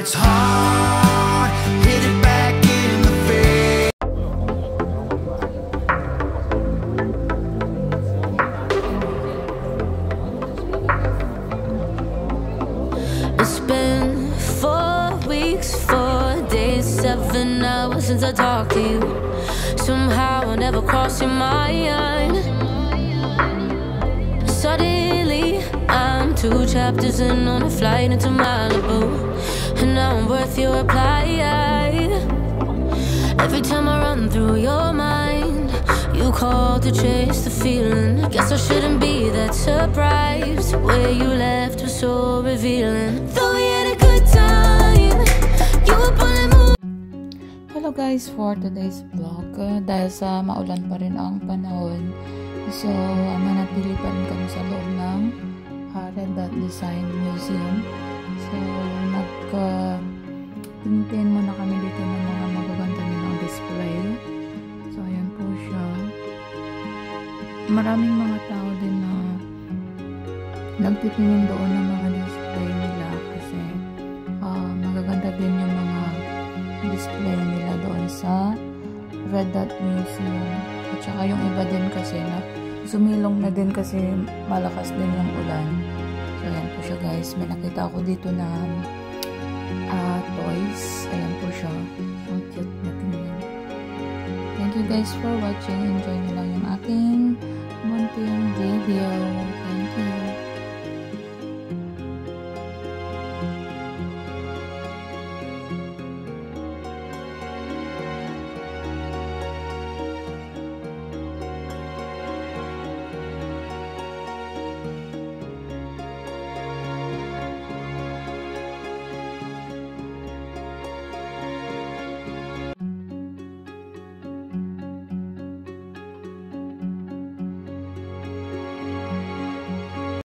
it's hard, hit it back in the face. It's been 4 weeks, 4 days, 7 hours since I talked to you. Somehow I never crossed your mind. Suddenly I'm 2 chapters in on a flight into Malibu, and now I'm worth your reply. Every time I run through your mind, you call to chase the feeling. Guess I shouldn't be that surprised. Where you left was so revealing. Though we had a good time, you were pulling more. Hello guys, for today's vlog, dahil sa maulan pa rin ang panahon, so manatili pa rin kami sa loob ng Red Dot Design Museum. So nag-tintin muna kami dito ng mga magaganda nilang display. So ayan po siya. Maraming mga tao din na nagtitingin doon ng mga display nila kasi magaganda din yung mga display nila doon sa Red Dot Museum. At saka yung iba din kasi na sumilong na din kasi malakas din yung ulan. So ayan po siya guys, may nakita ako dito na toys. Ayan po siya, ang cute na tingnan. Thank you guys for watching. Enjoy nyo lang yung aking munting video.